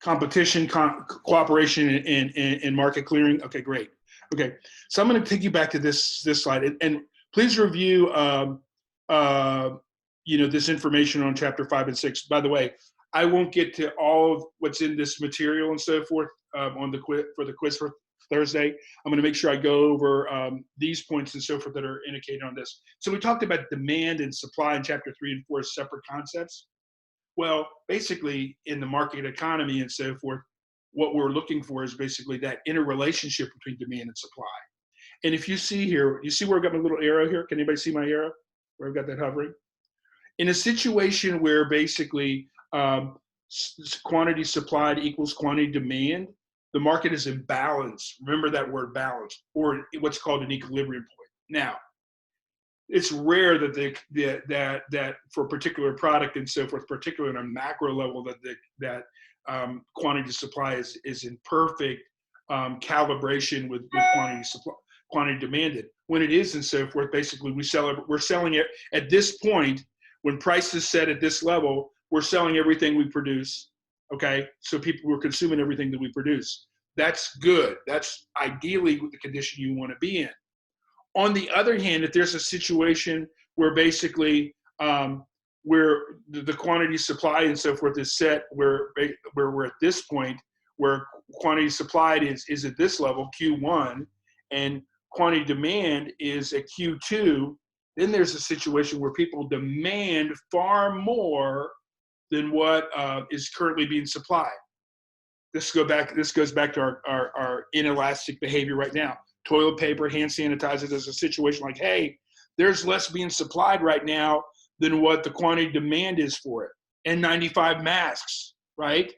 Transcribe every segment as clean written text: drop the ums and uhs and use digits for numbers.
competition, cooperation, and market clearing. Okay, great. Okay, so I'm going to take you back to this slide, and please review this information on chapter 5 and 6. By the way, I won't get to all of what's in this material and so forth on the quiz for Thursday. I'm going to make sure I go over these points and so forth that are indicated on this. So we talked about demand and supply in chapter 3 and 4 as separate concepts. Well, basically in the market economy and so forth, what we're looking for is basically that interrelationship between demand and supply. And if you see here, you see where I've got my little arrow here? Can anybody see my arrow? Where I've got that hovering? In a situation where basically quantity supplied equals quantity demand, the market is in balance. Remember that word balance, or what's called an equilibrium point. Now, it's rare that that for a particular product and so forth, particularly on a macro level, that quantity supply is in perfect calibration with quantity demanded. When it is and so forth, basically we're selling it at this point. When price is set at this level, we're selling everything we produce, okay? So we're consuming everything that we produce. That's good. That's ideally the condition you want to be in. On the other hand, if there's a situation where basically where the quantity supply and so forth is set, where we're at this point, where quantity supplied is at this level, Q1, and quantity demand is at Q2, then there's a situation where people demand far more than what is currently being supplied. This goes back to our inelastic behavior right now. Toilet paper, hand sanitizer, there's a situation like, hey, there's less being supplied right now than what the quantity demand is for it. N95 masks, right?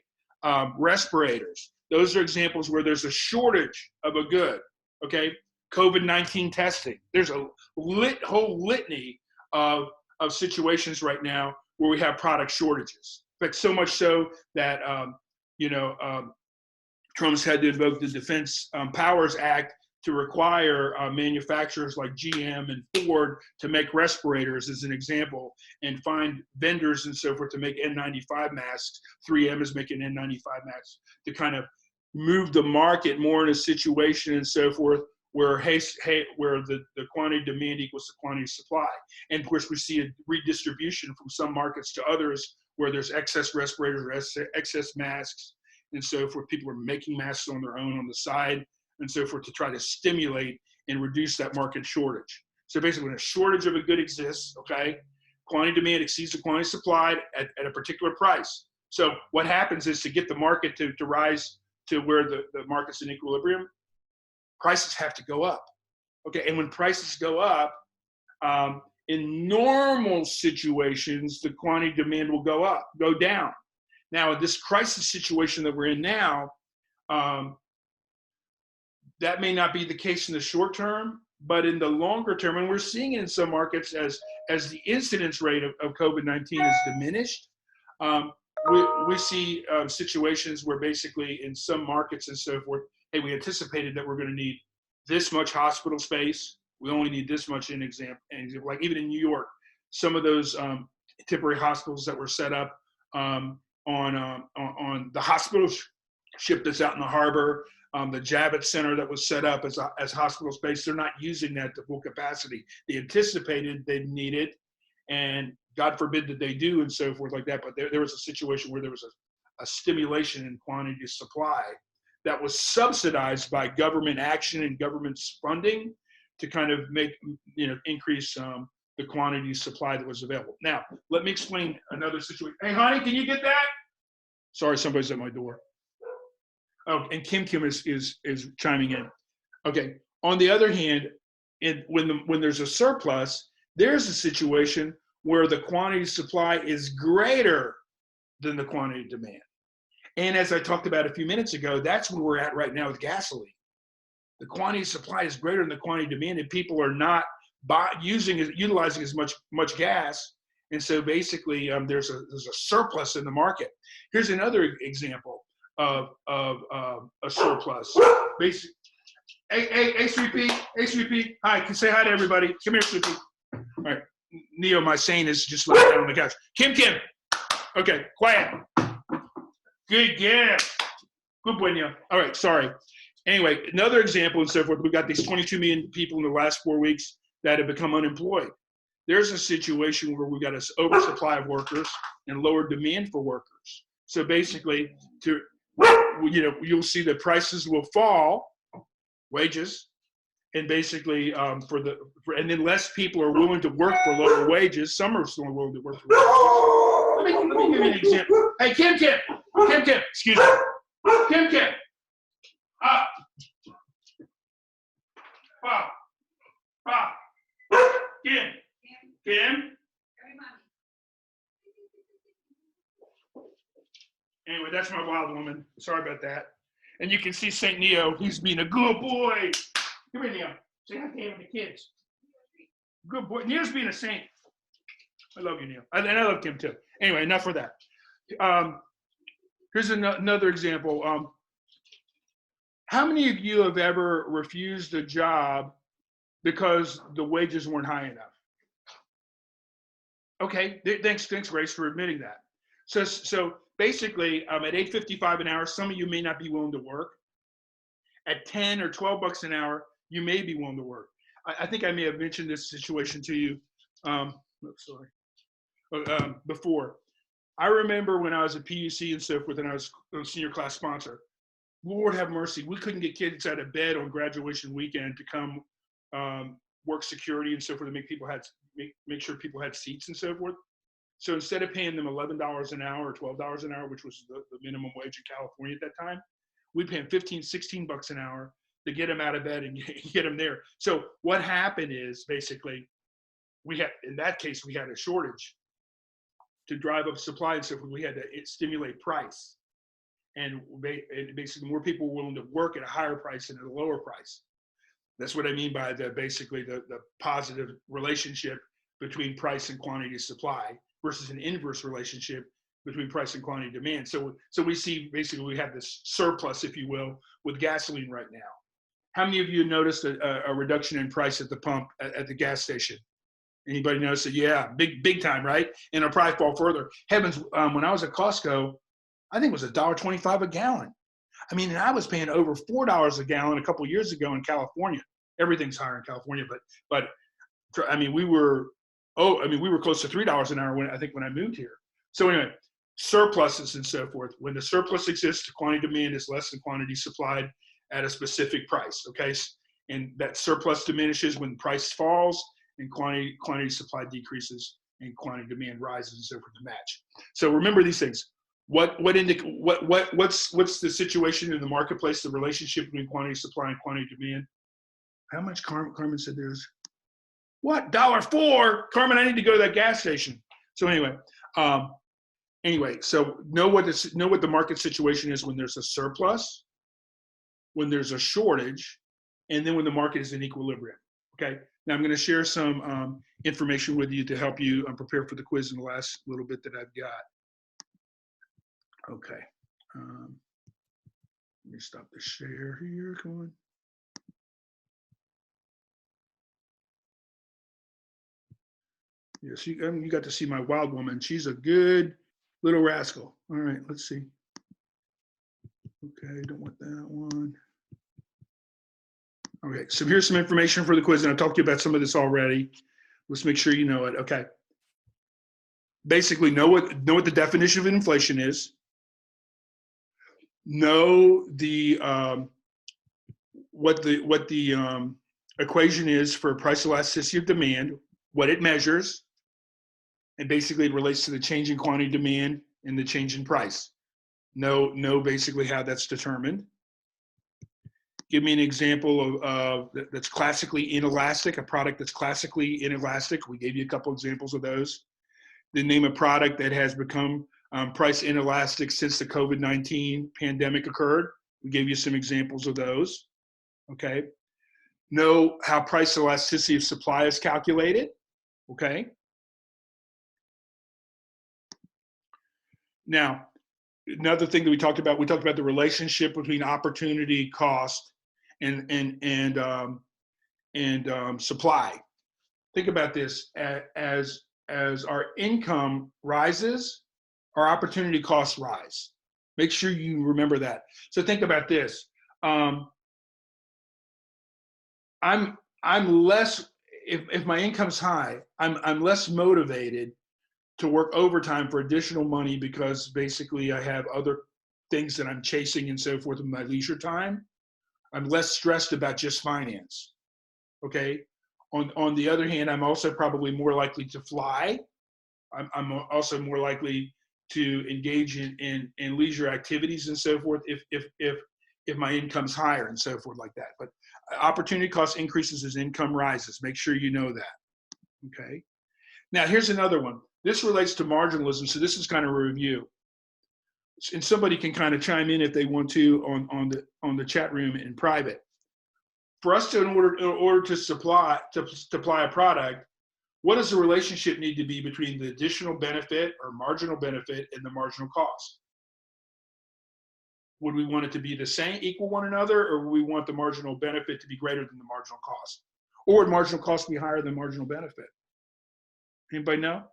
Respirators. Those are examples where there's a shortage of a good, okay? COVID-19 testing. There's a whole litany of situations right now where we have product shortages. In fact, so much so that Trump's had to invoke the Defense Powers Act to require manufacturers like GM and Ford to make respirators, as an example, and find vendors and so forth to make N95 masks. 3M is making N95 masks to kind of move the market more in a situation and so forth where where the quantity demand equals the quantity supply. And of course, we see a redistribution from some markets to others where there's excess respirators or excess masks and so forth. People are making masks on their own on the side and so forth to try to stimulate and reduce that market shortage. So basically, when a shortage of a good exists, okay, quantity demand exceeds the quantity supplied at a particular price. So what happens is to get the market to rise to where the market's in equilibrium, prices have to go up. Okay, and when prices go up, in normal situations, the quantity demand will go down. Now, in this crisis situation that we're in now, that may not be the case in the short term, but in the longer term, and we're seeing it in some markets as the incidence rate of COVID-19 is diminished, we see situations where basically in some markets and so forth, hey, we anticipated that we're going to need this much hospital space. We only need this much in example. Like even in New York, some of those temporary hospitals that were set up on the hospital ship that's out in the harbor, the Javits Center that was set up as hospital space, they're not using that to full capacity. They anticipated they'd need it, and God forbid that they do and so forth like that. But there was a situation where there was a stimulation in quantity supply that was subsidized by government action and government's funding to kind of increase the quantity supply that was available. Now, let me explain another situation. Hey, honey, can you get that? Sorry, somebody's at my door. Oh, and Kim is chiming in. Okay. On the other hand, when there's a surplus, there's a situation where the quantity supply is greater than the quantity demand. And as I talked about a few minutes ago, that's where we're at right now with gasoline. The quantity supply is greater than the quantity demand, and people are not utilizing as much gas. And so basically, there's a surplus in the market. Here's another example of a surplus. Basically, hey, Sweet hi, can say hi to everybody. Come here, Sweet All right, Neo, my sane is just lying down on the couch. Kim, okay, quiet. Good, yeah. Good boy, Neil. All right, sorry. Anyway, another example and so forth. We've got these 22 million people in the last 4 weeks that have become unemployed. There's a situation where we've got an oversupply of workers and lower demand for workers. So basically, you'll see that prices will fall, wages, and basically and then less people are willing to work for lower wages. Some are still willing to work for lower wages. Let me give you an example. Hey, Kim, excuse me. Kim. Up. Pop. Kim. Anyway, that's my wild woman. Sorry about that. And you can see St. Neo. He's being a good boy. Come here, Neo. Say hi to him and the kids. Good boy. Neo's being a saint. I love you, Neo. And I love Kim, too. Anyway, enough for that. Here's another example. How many of you have ever refused a job because the wages weren't high enough? Okay, thanks, Grace, for admitting that. So basically, at $8.55 an hour, some of you may not be willing to work. At 10 or 12 bucks an hour, you may be willing to work. I think I may have mentioned this situation to you before. I remember when I was at PUC and so forth, and I was a senior class sponsor. Lord have mercy, we couldn't get kids out of bed on graduation weekend to come work security and so forth to make sure people had seats and so forth. So instead of paying them $11 an hour or $12 an hour, which was the minimum wage in California at that time, we paid them 15, 16 bucks an hour to get them out of bed and get them there. So what happened is basically in that case, we had a shortage to drive up supply and so forth. We had to stimulate price. And basically more people were willing to work at a higher price than at a lower price. That's what I mean by the positive relationship between price and quantity of supply versus an inverse relationship between price and quantity of demand. So we see basically we have this surplus, if you will, with gasoline right now. How many of you noticed a reduction in price at the pump at the gas station? Anybody notice it? Yeah, big time, right? And it'll probably fall further. Heavens, when I was at Costco, I think it was $1.25 a gallon. I mean, and I was paying over $4 a gallon a couple of years ago in California. Everything's higher in California, but I mean, we were close to $3 an hour when I moved here. So anyway, surpluses and so forth. When the surplus exists, quantity demand is less than quantity supplied at a specific price. Okay, and that surplus diminishes when price falls and quantity supply decreases and quantity demand rises and so forth to match. So remember these things. What's the situation in the marketplace, the relationship between quantity supply and quantity demand? How much Carmen said there's? What, $1.04? Carmen, I need to go to that gas station. So anyway, so know what the market situation is when there's a surplus, when there's a shortage, and then when the market is in equilibrium. Okay. Now I'm going to share some information with you to help you prepare for the quiz in the last little bit that I've got. Okay. Let me stop the share here. Come on. Yes, you got to see my wild woman. She's a good little rascal. All right, let's see. Okay, don't want that one. Okay, so here's some information for the quiz, and I'll talk to you about some of this already. Let's make sure you know it. Okay. Basically, know what the definition of inflation is. Know what the equation is for price elasticity of demand, what it measures, and basically it relates to the change in quantity demand and the change in price. Know basically how that's determined. Give me an example of that's classically inelastic, a product that's classically inelastic. We gave you a couple examples of those. Then name a product that has become price inelastic since the COVID-19 pandemic occurred. We gave you some examples of those. Okay. Know how price elasticity of supply is calculated. Okay. Now, another thing that we talked about the relationship between opportunity cost and supply. Think about this: as our income rises, our opportunity costs rise. Make sure you remember that. So think about this. I'm less, if my income's high, I'm less motivated to work overtime for additional money because basically I have other things that I'm chasing and so forth in my leisure time. I'm less stressed about just finance. Okay. On the other hand, I'm also probably more likely to fly. I'm also more likely to engage in leisure activities and so forth if my income's higher and so forth like that. But opportunity cost increases as income rises. Make sure you know that. Okay. Now here's another one. This relates to marginalism, so this is kind of a review. And somebody can kind of chime in if they want to on the chat room in private. For us to, in order to supply a product, what does the relationship need to be between the additional benefit or marginal benefit and the marginal cost? Would we want it to be the same, equal one another, or would we want the marginal benefit to be greater than the marginal cost? Or would marginal cost be higher than marginal benefit? Anybody know?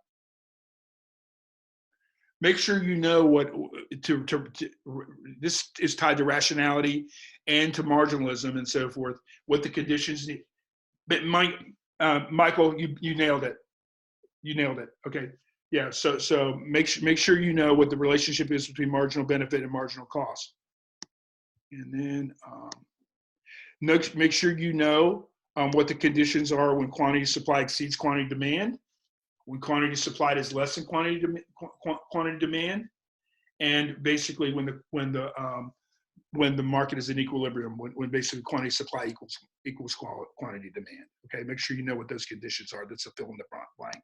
Make sure you know what this is tied to rationality and to marginalism and so forth, what the conditions need. But Michael, you nailed it. You nailed it. Okay. Yeah. So make sure you know what the relationship is between marginal benefit and marginal cost. And then make sure you know what the conditions are when quantity supply exceeds quantity demand, when quantity supplied is less than quantity demand, and basically when the market is in equilibrium, when basically quantity supply equals quantity demand. Okay, make sure you know what those conditions are. That's a fill in the blank.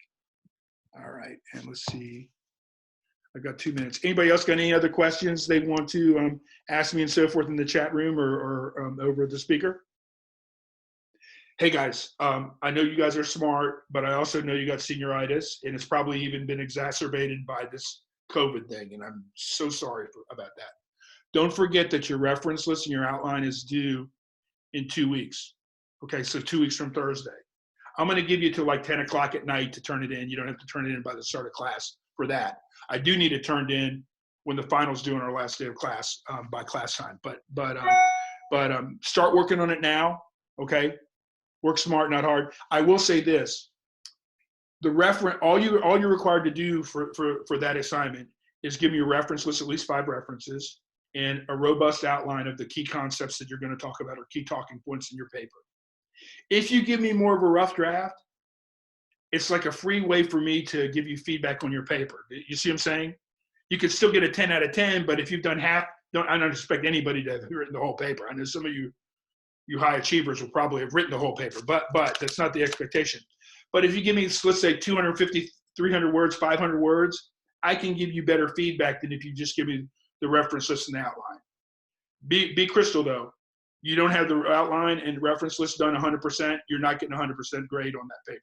All right, and let's see. I've got 2 minutes. Anybody else got any other questions they want to ask me and so forth in the chat room or over the speaker? Hey guys, I know you guys are smart, but I also know you got senioritis, and it's probably even been exacerbated by this COVID thing, and I'm so sorry about that. Don't forget that your reference list and your outline is due in 2 weeks. Okay, so 2 weeks from Thursday. I'm gonna give you till like 10 o'clock at night to turn it in. You don't have to turn it in by the start of class for that. I do need it turned in when the finals due on our last day of class by class time. But start working on it now. Okay, work smart, not hard. I will say this: the all you're required to do for that assignment is give me a reference list, at least 5 references, and a robust outline of the key concepts that you're going to talk about or key talking points in your paper. If you give me more of a rough draft, it's like a free way for me to give you feedback on your paper. You see what I'm saying? You could still get a 10 out of 10, but if you've done half, I don't expect anybody to have written the whole paper. I know some of you high achievers will probably have written the whole paper, but that's not the expectation. But if you give me, let's say 250, 300 words, 500 words, I can give you better feedback than if you just give me the reference list and the outline. Be crystal though. You don't have the outline and reference list done 100%, you're not getting 100% grade on that paper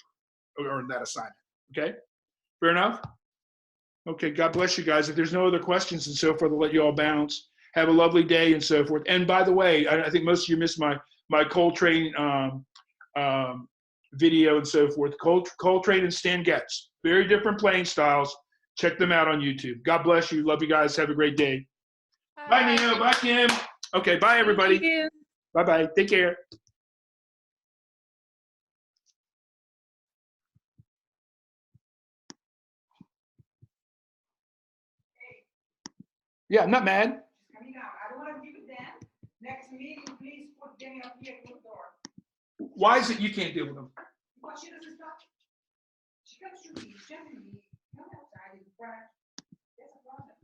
or on that assignment, okay? Fair enough? Okay, God bless you guys. If there's no other questions and so forth, I'll let you all bounce. Have a lovely day and so forth. And by the way, I think most of you missed my Coltrane video and so forth. Coltrane and Stan Getz, very different playing styles. Check them out on YouTube. God bless you. Love you guys. Have a great day. Bye, Nino. Bye, Kim. Okay, bye, everybody. Bye-bye. Take care. Yeah, I'm not mad. Coming out. I don't want to give it then. Next meeting, please put Jenny up here at the door. Why is it you can't deal with them? Because she doesn't stop. She comes to me, generally, come outside in front. That's a problem.